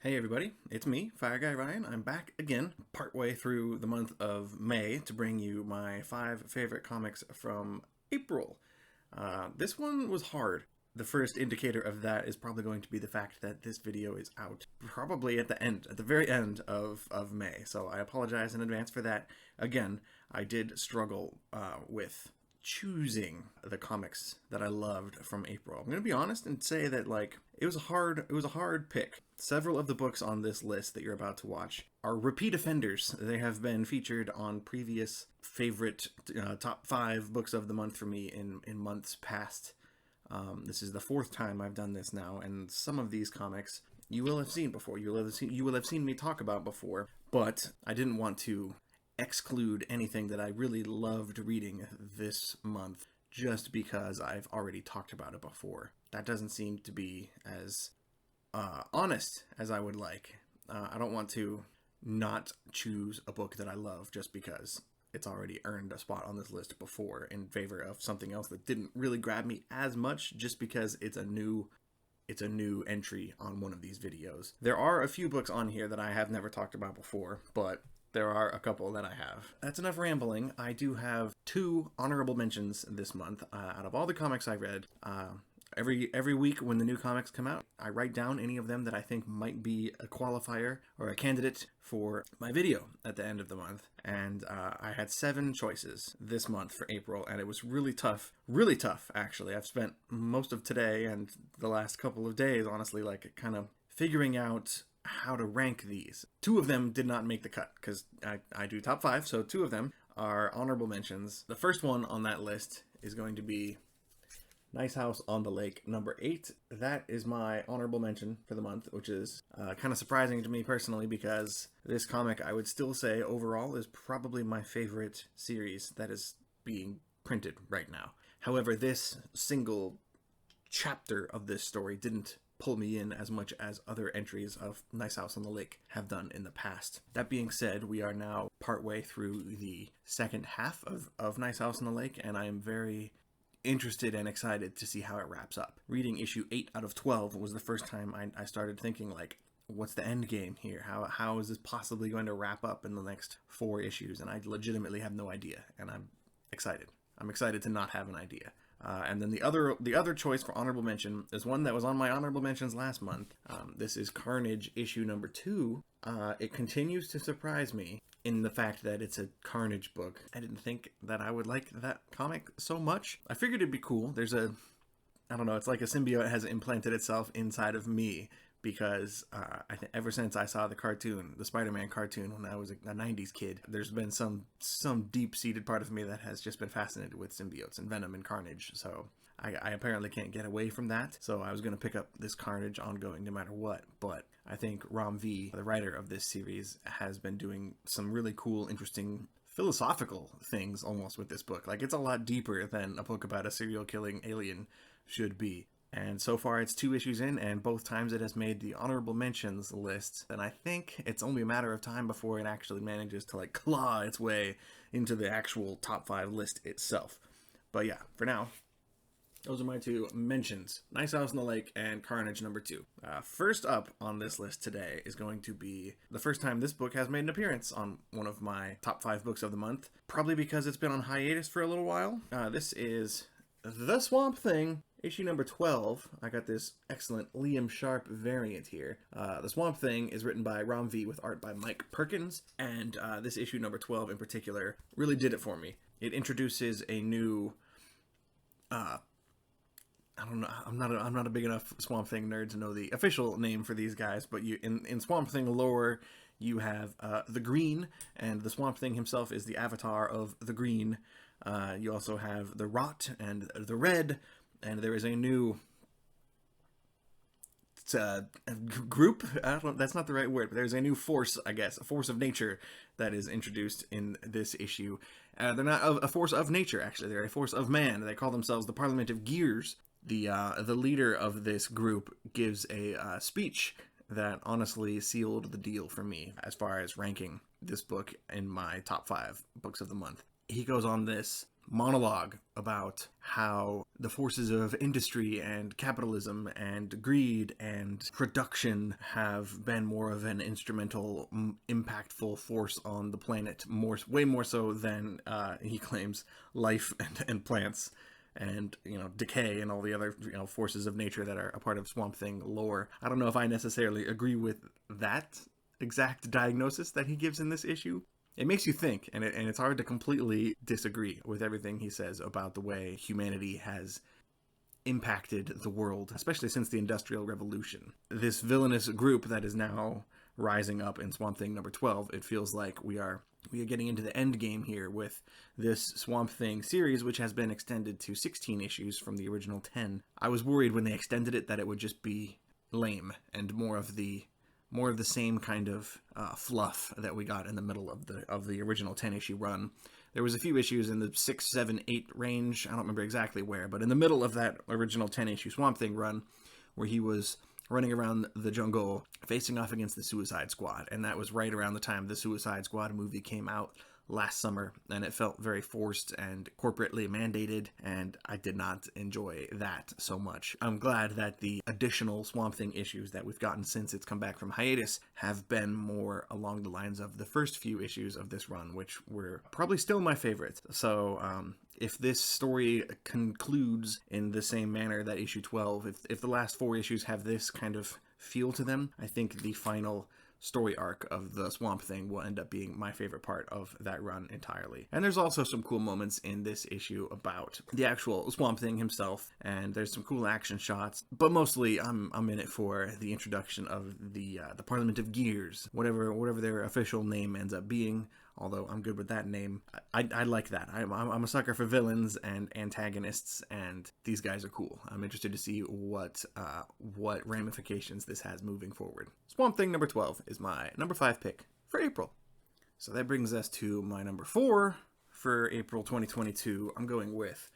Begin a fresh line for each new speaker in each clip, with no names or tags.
Hey everybody, it's me, Fire Guy Ryan. I'm back again, partway through the month of May, to bring you my 5 favorite comics from April. This one was hard. The first indicator of that is probably going to be the fact that this video is out probably at the very end of May. So I apologize in advance for that. Again, I did struggle with choosing the comics that I loved from April. I'm going to be honest and say that it was a hard pick. Several of the books on this list that you're about to watch are repeat offenders. They have been featured on previous favorite top 5 books of the month for me in months past. This is the 4th time I've done this now, and some of these comics you will have seen before. You will have seen me talk about before, but I didn't want to exclude anything that I really loved reading this month just because I've already talked about it before. That doesn't seem to be as honest as I would like. I don't want to not choose a book that I love just because it's already earned a spot on this list before in favor of something else that didn't really grab me as much just because it's a new entry on one of these videos. There are a few books on here that I have never talked about before, but there are a couple that I have. That's enough rambling. I do have 2 honorable mentions this month. Out of all the comics I read, every week when the new comics come out, I write down any of them that I think might be a qualifier or a candidate for my video at the end of the month. And I had 7 choices this month for April, and it was really tough actually. I've spent most of today and the last couple of days, honestly, kind of figuring out how to rank these. 2 of them did not make the cut because I do top 5, so 2 of them are honorable mentions. The first one on that list is going to be Nice House on the Lake, number 8. That is my honorable mention for the month, which is kind of surprising to me personally because this comic, I would still say overall, is probably my favorite series that is being printed right now. However, this single chapter of this story didn't pull me in as much as other entries of Nice House on the Lake have done in the past. That being said, we are now partway through the second half of Nice House on the Lake, and I am very interested and excited to see how it wraps up. Reading issue 8 out of 12 was the first time I started thinking, what's the end game here? How is this possibly going to wrap up in the next 4 issues? And I legitimately have no idea, and I'm excited. I'm excited to not have an idea. And then the other choice for honorable mention is one that was on my honorable mentions last month. This is Carnage issue number 2. It continues to surprise me in the fact that it's a Carnage book. I didn't think that I would like that comic so much. I figured it'd be cool. I don't know, it's like a symbiote has implanted itself inside of me because ever since I saw the Spider-Man cartoon when I was a 90s kid, there's been some deep-seated part of me that has just been fascinated with symbiotes and Venom and Carnage. So I apparently can't get away from that. So I was going to pick up this Carnage ongoing no matter what. But I think Ram V, the writer of this series, has been doing some really cool, interesting philosophical things almost with this book. It's a lot deeper than a book about a serial-killing alien should be. And so far it's 2 issues in, and both times it has made the honorable mentions list. And I think it's only a matter of time before it actually manages to claw its way into the actual top 5 list itself. But yeah, for now, those are my 2 mentions. Nice House on the Lake and Carnage number 2. First up on this list today is going to be the first time this book has made an appearance on one of my top 5 books of the month. Probably because it's been on hiatus for a little while. This is The Swamp Thing, issue number 12. I got this excellent Liam Sharp variant here. The Swamp Thing is written by Ram V with art by Mike Perkins, and this issue number 12 in particular really did it for me. It introduces a new I don't know. I'm not a big enough Swamp Thing nerd to know the official name for these guys, but in Swamp Thing lore, you have the Green, and the Swamp Thing himself is the avatar of the Green. You also have the Rot and the Red, and there is a new group. I don't know, that's not the right word, but there's a new force, I guess, a force of nature that is introduced in this issue. They're not a force of nature, actually. They're a force of man. They call themselves the Parliament of Gears. The leader of this group gives a speech that honestly sealed the deal for me as far as ranking this book in my top 5 books of the month. He goes on this monologue about how the forces of industry and capitalism and greed and production have been more of an instrumental, impactful force on the planet, way more so than he claims life and plants and, decay and all the other, forces of nature that are a part of Swamp Thing lore. I don't know if I necessarily agree with that exact diagnosis that he gives in this issue. It makes you think, and it's hard to completely disagree with everything he says about the way humanity has impacted the world, especially since the Industrial Revolution. This villainous group that is now rising up in Swamp Thing number 12, it feels like we are getting into the end game here with this Swamp Thing series, which has been extended to 16 issues from the original 10. I was worried when they extended it that it would just be lame and more of the same kind of fluff that we got in the middle of the original 10-issue run. There was a few issues in the 6, 7, 8 range, I don't remember exactly where, but in the middle of that original 10-issue Swamp Thing run, where he was running around the jungle facing off against the Suicide Squad, and that was right around the time the Suicide Squad movie came out last summer, and it felt very forced and corporately mandated, and I did not enjoy that so much. I'm glad that the additional Swamp Thing issues that we've gotten since it's come back from hiatus have been more along the lines of the first few issues of this run, which were probably still my favorites. So, if this story concludes in the same manner that issue 12, if the last 4 issues have this kind of feel to them, I think the final story arc of the Swamp Thing will end up being my favorite part of that run entirely. And there's also some cool moments in this issue about the actual Swamp Thing himself, and there's some cool action shots, but mostly I'm in it for the introduction of the Parliament of Gears, whatever their official name ends up being. Although I'm good with that name. I like that. I'm a sucker for villains and antagonists, and these guys are cool. I'm interested to see what ramifications this has moving forward. Swamp Thing number 12 is my number 5 pick for April. So that brings us to my number 4 for April 2022. I'm going with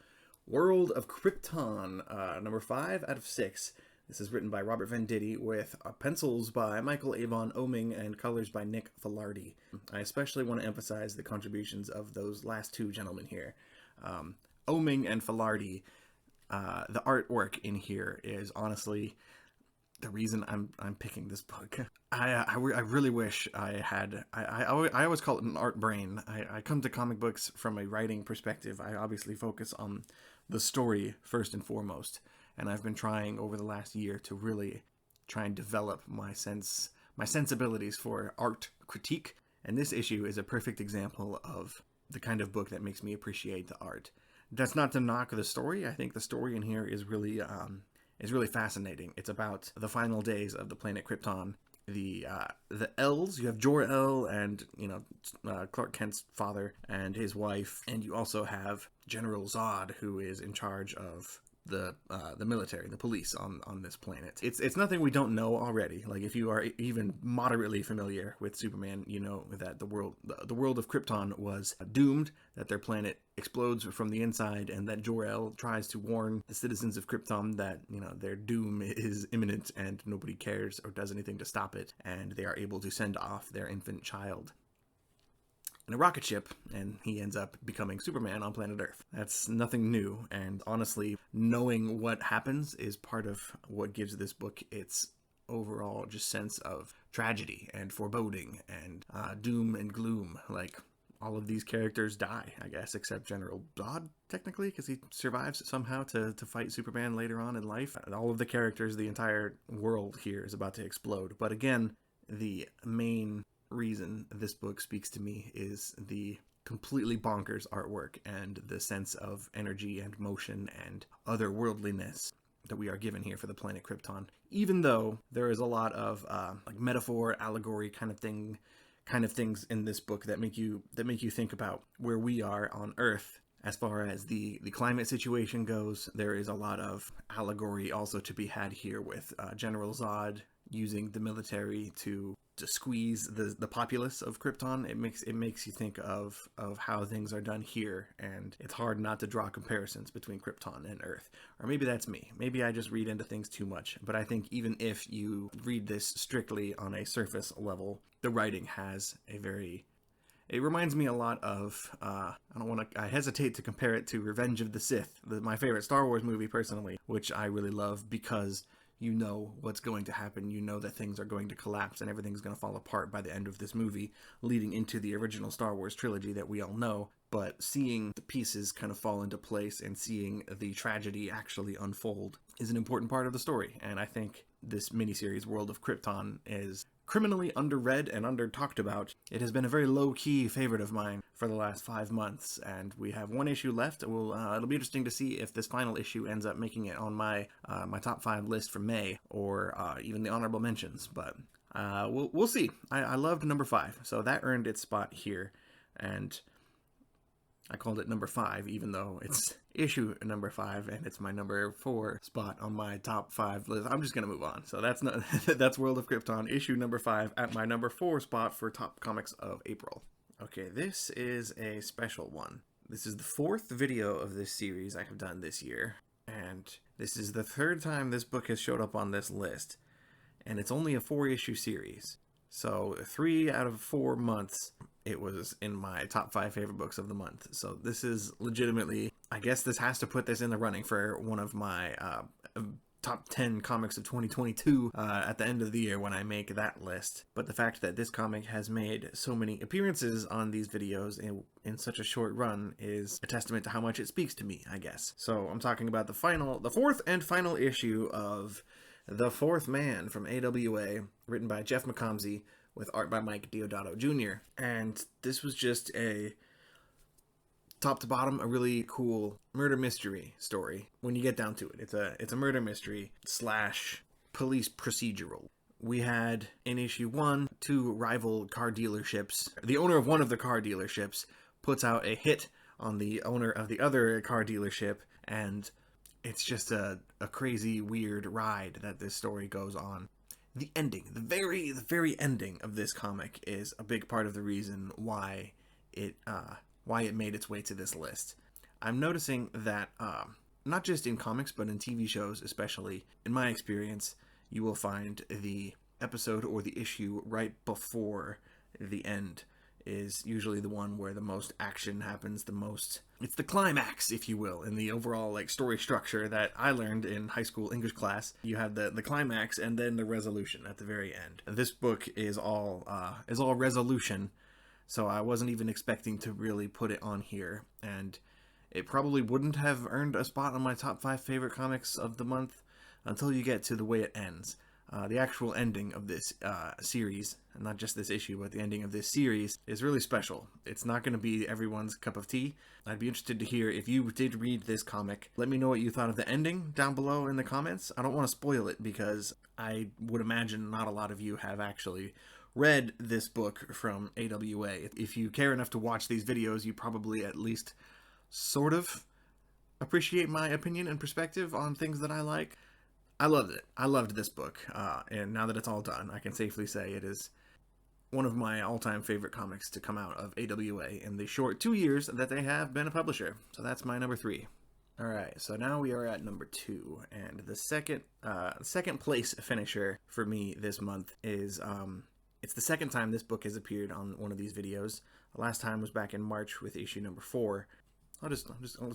World of Krypton, number 5 out of 6. This is written by Robert Venditti with pencils by Michael Avon Oeming and colors by Nick Filardi. I especially want to emphasize the contributions of those last two gentlemen here. Oeming and Filardi, the artwork in here is honestly the reason I'm picking this book. I really wish I had... I always call it an art brain. I come to comic books from a writing perspective. I obviously focus on the story first and foremost. And I've been trying over the last year to really try and develop my sensibilities for art critique. And this issue is a perfect example of the kind of book that makes me appreciate the art. That's not to knock the story. I think the story in here is really fascinating. It's about the final days of the planet Krypton. The L's, you have Jor-El and, Clark Kent's father and his wife. And you also have General Zod, who is in charge of the military, the police on this planet. It's nothing we don't know already. Like, if you are even moderately familiar with Superman, you know that the world of Krypton was doomed, that their planet explodes from the inside, and that Jor-El tries to warn the citizens of Krypton that, their doom is imminent and nobody cares or does anything to stop it, and they are able to send off their infant child in a rocket ship, and he ends up becoming Superman on planet Earth. That's nothing new, and honestly, knowing what happens is part of what gives this book its overall just sense of tragedy and foreboding and doom and gloom. Like, all of these characters die, I guess, except General Zod, technically, because he survives somehow to fight Superman later on in life. All of the characters, the entire world here is about to explode. But again, the main reason this book speaks to me is the completely bonkers artwork and the sense of energy and motion and otherworldliness that we are given here for the planet Krypton. Even though there is a lot of metaphor, allegory kind of things in this book that make you think about where we are on Earth. As far as the climate situation goes, there is a lot of allegory also to be had here with General Zod using the military to squeeze the populace of Krypton. It makes you think of how things are done here, and it's hard not to draw comparisons between Krypton and Earth. Or maybe that's me. Maybe I just read into things too much, but I think even if you read this strictly on a surface level, the writing has a very It reminds me a lot of, I hesitate to compare it to Revenge of the Sith, my favorite Star Wars movie personally, which I really love because you know what's going to happen. You know that things are going to collapse and everything's going to fall apart by the end of this movie, leading into the original Star Wars trilogy that we all know. But seeing the pieces kind of fall into place and seeing the tragedy actually unfold is an important part of the story. And I think this miniseries, World of Krypton, is criminally underread and under-talked about. It has been a very low-key favorite of mine for the last 5 months, and we have one issue left. It'll be interesting to see if this final issue ends up making it on my my top 5 list for May, or even the honorable mentions, but we'll see. I loved number 5, so that earned its spot here, and I called it number 5, even though it's issue number 5, and it's my number 4 spot on my top 5 list. I'm just gonna move on. So that's World of Krypton, issue number 5, at my number 4 spot for top comics of April. Okay, this is a special one. This is the 4th video of this series I have done this year, and this is the 3rd time this book has showed up on this list, and it's only a 4-issue series. So 3 out of 4 months, it was in my top 5 favorite books of the month. So this is legitimately, I guess this has to put this in the running for one of my top 10 comics of 2022 at the end of the year when I make that list. But the fact that this comic has made so many appearances on these videos in such a short run is a testament to how much it speaks to me, I guess. So I'm talking about the 4th and final issue of The Fourth Man from AWA, written by Jeff McComsey, with art by Mike Deodato Jr. And this was just a top to bottom, a really cool murder mystery story. When you get down to it, it's a murder mystery / police procedural. We had in issue 1 2 rival car dealerships. The owner of one of the car dealerships puts out a hit on the owner of the other car dealership, and it's just a crazy, weird ride that this story goes on. The ending, the very ending of this comic is a big part of the reason why it made its way to this list. I'm noticing that not just in comics, but in TV shows especially, in my experience, you will find the episode or the issue right before the end is usually the one where the most action happens, it's the climax, if you will, in the overall story structure that I learned in high school English class. You have the climax and then the resolution at the very end. This book is all resolution, so I wasn't even expecting to really put it on here, and it probably wouldn't have earned a spot on my top 5 favorite comics of the month until you get to the way it ends. The actual ending of this series, and not just this issue, but the ending of this series, is really special. It's not going to be everyone's cup of tea. I'd be interested to hear if you did read this comic. Let me know what you thought of the ending down below in the comments. I don't want to spoil it because I would imagine not a lot of you have actually read this book from AWA. If you care enough to watch these videos, you probably at least sort of appreciate my opinion and perspective on things that I like. I loved it. I loved this book, and now that it's all done, I can safely say it is one of my all-time favorite comics to come out of AWA in the short 2 years that they have been a publisher. So that's my number 3. Alright, so now we are at number 2, and the second place finisher for me this month is, it's the second time this book has appeared on one of these videos. The last time was back in March with issue number 4. I'll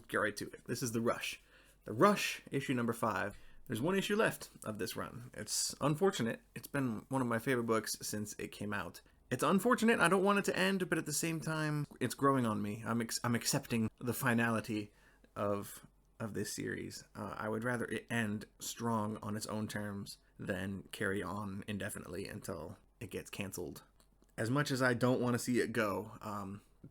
get right to it. This is The Rush. The Rush, issue number 5. There's one issue left of this run. It's unfortunate. It's been one of my favorite books since it came out. It's unfortunate. I don't want it to end, but at the same time, it's growing on me. I'm accepting the finality of this series. I would rather it end strong on its own terms than carry on indefinitely until it gets canceled. As much as I don't want to see it go,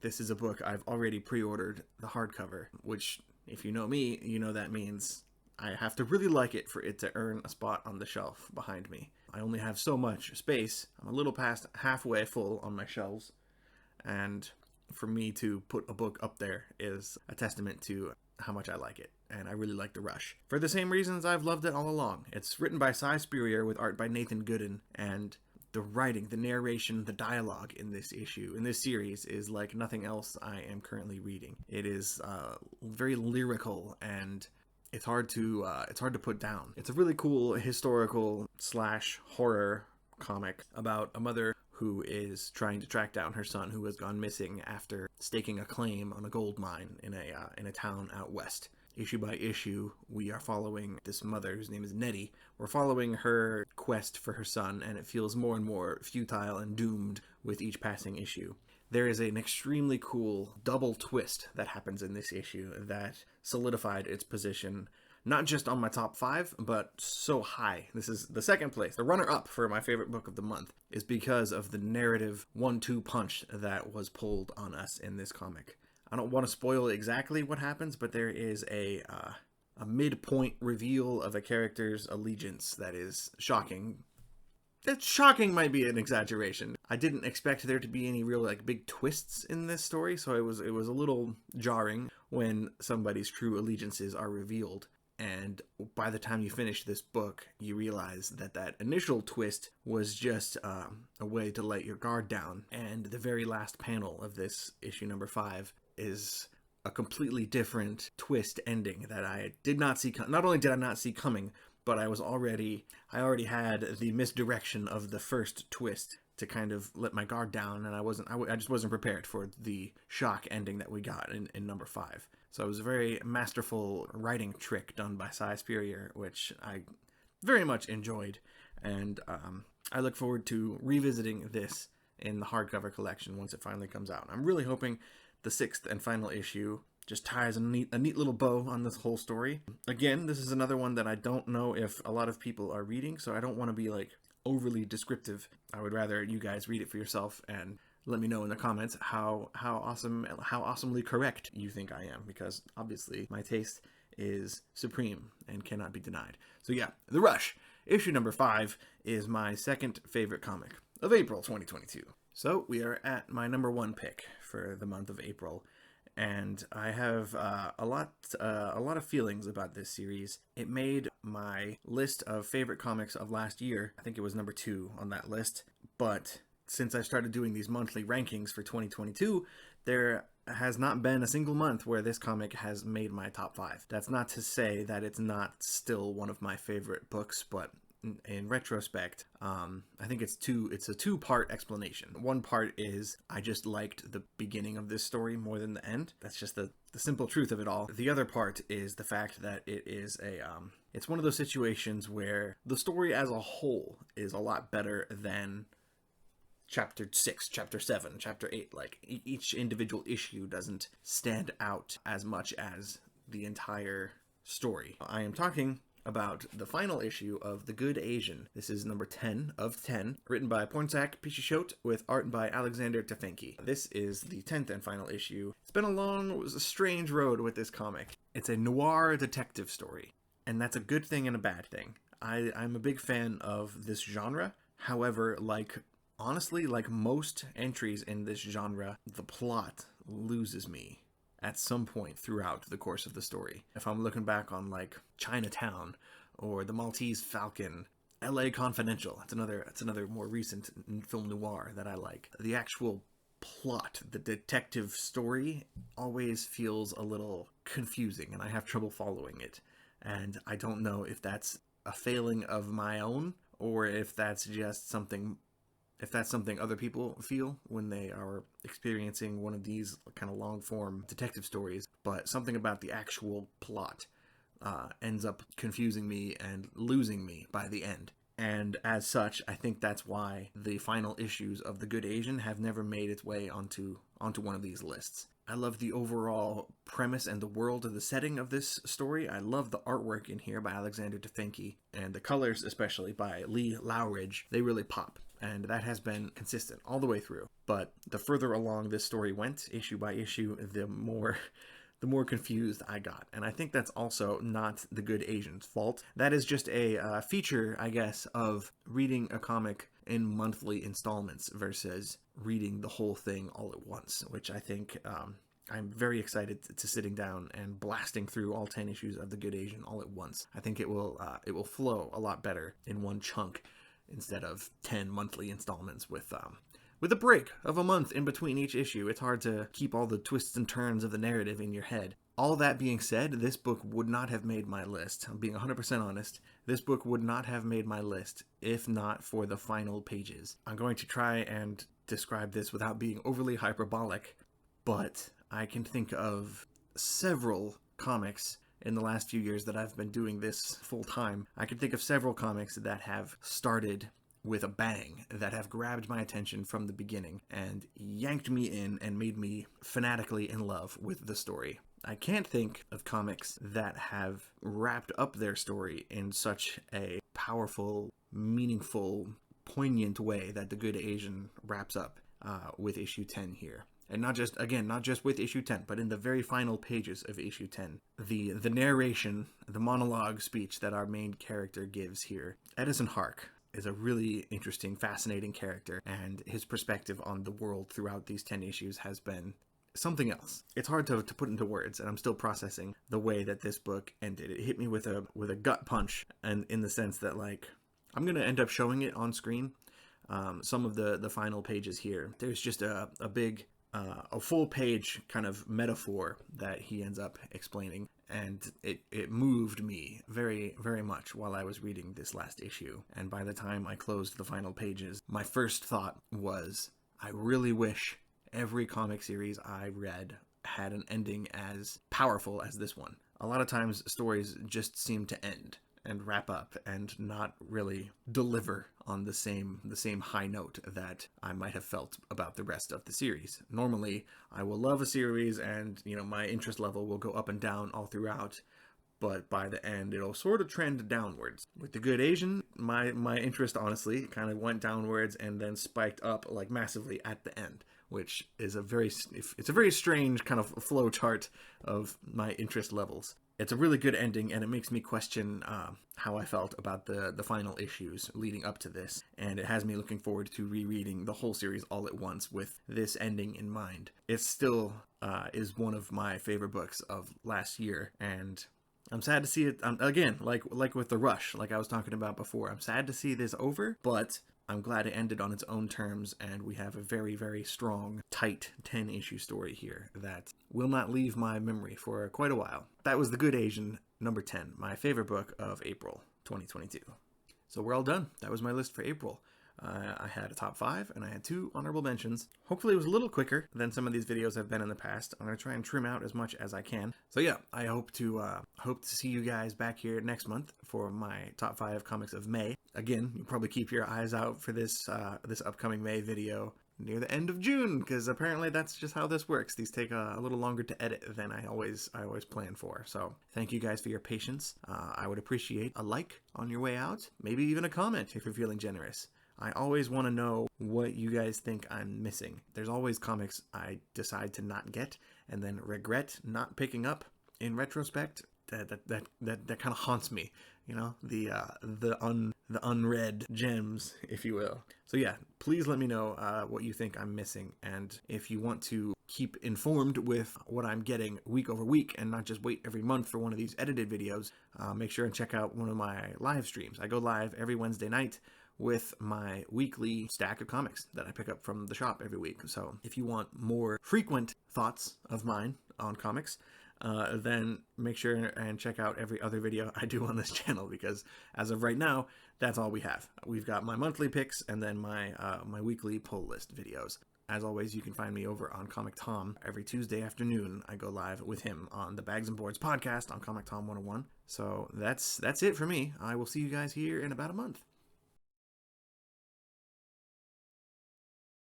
this is a book I've already pre-ordered the hardcover, which, if you know me, you know that means I have to really like it for it to earn a spot on the shelf behind me. I only have so much space. I'm a little past halfway full on my shelves, and for me to put a book up there is a testament to how much I like it, and I really like The Rush. For the same reasons I've loved it all along. It's written by Cy Spurrier with art by Nathan Gooden, and the writing, the narration, the dialogue in this issue, in this series, is like nothing else I am currently reading. It is very lyrical, and it's hard to put down. It's a really cool historical / horror comic about a mother who is trying to track down her son who has gone missing after staking a claim on a gold mine in a town out west. Issue by issue, we are following this mother whose name is Nettie. We're following her quest for her son, and it feels more and more futile and doomed with each passing issue. There is an extremely cool double twist that happens in this issue that solidified its position not just on my top 5, but so high. This is the second place. The runner-up for my favorite book of the month is because of the narrative 1-2 punch that was pulled on us in this comic. I don't want to spoil exactly what happens, but there is a midpoint reveal of a character's allegiance that is shocking. That shocking might be an exaggeration. I didn't expect there to be any real big twists in this story, so it was a little jarring when somebody's true allegiances are revealed. And by the time you finish this book, you realize that initial twist was just a way to let your guard down. And the very last panel of this issue number 5 is a completely different twist ending that I did not see. Not only did I not see coming, but I already had the misdirection of the first twist to kind of let my guard down, and I just wasn't prepared for the shock ending that we got in number 5. So it was a very masterful writing trick done by Cy Spurrier, which I very much enjoyed, and I look forward to revisiting this in the hardcover collection once it finally comes out. I'm really hoping the 6th and final issue just ties a neat little bow on this whole story. Again, this is another one that I don't know if a lot of people are reading, so I don't want to be overly descriptive. I would rather you guys read it for yourself and let me know in the comments how awesomely correct you think I am, because obviously my taste is supreme and cannot be denied. So yeah, The Rush, issue number 5, is my second favorite comic of April 2022. So we are at my number 1 pick for the month of April, and I have a lot of feelings about this series. It made my list of favorite comics of last year. I think it was number 2 on that list, but since I started doing these monthly rankings for 2022, there has not been a single month where this comic has made my top 5. That's not to say that it's not still one of my favorite books, but in retrospect, I think it's a two-part explanation. One part is I just liked the beginning of this story more than the end. That's just the simple truth of it all. The other part is the fact that it is it's one of those situations where the story as a whole is a lot better than Chapter 6, Chapter 7, Chapter 8. Each individual issue doesn't stand out as much as the entire story. I am talking about the final issue of The Good Asian. This is number 10 of 10, written by Pornsak Pichetshote with art by Alexander Tefenki. This is the 10th and final issue. It's been a strange road with this comic. It's a noir detective story, and that's a good thing and a bad thing. I'm a big fan of this genre. However, honestly, like most entries in this genre, the plot loses me at some point throughout the course of the story. If I'm looking back on Chinatown or The Maltese Falcon, LA Confidential, that's another more recent film noir that I like. The actual plot, the detective story, always feels a little confusing, and I have trouble following it. And I don't know if that's a failing of my own, or if that's just something other people feel when they are experiencing one of these kind of long-form detective stories. But something about the actual plot ends up confusing me and losing me by the end. And as such, I think that's why the final issues of The Good Asian have never made its way onto one of these lists. I love the overall premise and the world of the setting of this story. I love the artwork in here by Alexander Tefenki, and the colors, especially by Lee Lowridge. They really pop, and that has been consistent all the way through. But the further along this story went, issue by issue, the more confused I got. And I think that's also not The Good Asian's fault. That is just a feature, I guess, of reading a comic in monthly installments versus reading the whole thing all at once, which I think I'm very excited to sitting down and blasting through all 10 issues of The Good Asian all at once. I think it will flow a lot better in one chunk instead of 10 monthly installments with with a break of a month in between each issue. It's hard to keep all the twists and turns of the narrative in your head. All that being said, this book would not have made my list. I'm being 100% honest. This book would not have made my list if not for the final pages. I'm going to try and describe this without being overly hyperbolic, but I can think of several comics in the last few years that I've been doing this full time. I can think of several comics that have started with a bang, that have grabbed my attention from the beginning and yanked me in and made me fanatically in love with the story. I can't think of comics that have wrapped up their story in such a powerful, meaningful, poignant way that The Good Asian wraps up with issue 10 here. And not just with issue 10, but in the very final pages of issue 10. The narration, the monologue speech that our main character gives here. Edison Hark is a really interesting, fascinating character, and his perspective on the world throughout these 10 issues has been something else. It's hard to put into words, and I'm still processing the way that this book ended. It hit me with a gut punch, and in the sense that, like, I'm going to end up showing it on screen. Some of the final pages here. There's just a big... a full page kind of metaphor that he ends up explaining, and it moved me very, very much while I was reading this last issue. And by the time I closed the final pages, my first thought was, I really wish every comic series I read had an ending as powerful as this one. A lot of times stories just seem to end and wrap up and not really deliver on the same high note that I might have felt about the rest of the series. Normally, I will love a series and, my interest level will go up and down all throughout, but by the end, it'll sort of trend downwards. With The Good Asian, my interest, honestly, kind of went downwards and then spiked up, like, massively at the end, which is it's a very strange kind of flow chart of my interest levels. It's a really good ending, and it makes me question how I felt about the final issues leading up to this, and it has me looking forward to rereading the whole series all at once with this ending in mind. It still is one of my favorite books of last year, and I'm sad to see it, again, like with The Rush, like I was talking about before. I'm sad to see this over, but I'm glad it ended on its own terms, and we have a very, very strong, tight 10-issue story here that will not leave my memory for quite a while. That was The Good Asian, number 10, my favorite book of April 2022. So we're all done. That was my list for April. I had a top 5, and I had 2 honorable mentions. Hopefully it was a little quicker than some of these videos have been in the past. I'm going to try and trim out as much as I can. So yeah, I hope to see you guys back here next month for my top 5 comics of May. Again, you'll probably keep your eyes out for this upcoming May video near the end of June, because apparently that's just how this works. These take a little longer to edit than I always plan for. So thank you guys for your patience. I would appreciate a like on your way out, maybe even a comment if you're feeling generous. I always want to know what you guys think I'm missing. There's always comics I decide to not get and then regret not picking up in retrospect. That kind of haunts me, the unread gems, if you will. So yeah, please let me know what you think I'm missing, and if you want to keep informed with what I'm getting week over week and not just wait every month for one of these edited videos, make sure and check out one of my live streams. I go live every Wednesday night with my weekly stack of comics that I pick up from the shop every week. So if you want more frequent thoughts of mine on comics, then make sure and check out every other video I do on this channel, because as of right now, that's all we have. We've got my monthly picks and then my weekly pull list videos. As always, you can find me over on Comic Tom. Every Tuesday afternoon, I go live with him on the Bags and Boards podcast on Comic Tom 101. So that's it for me. I will see you guys here in about a month.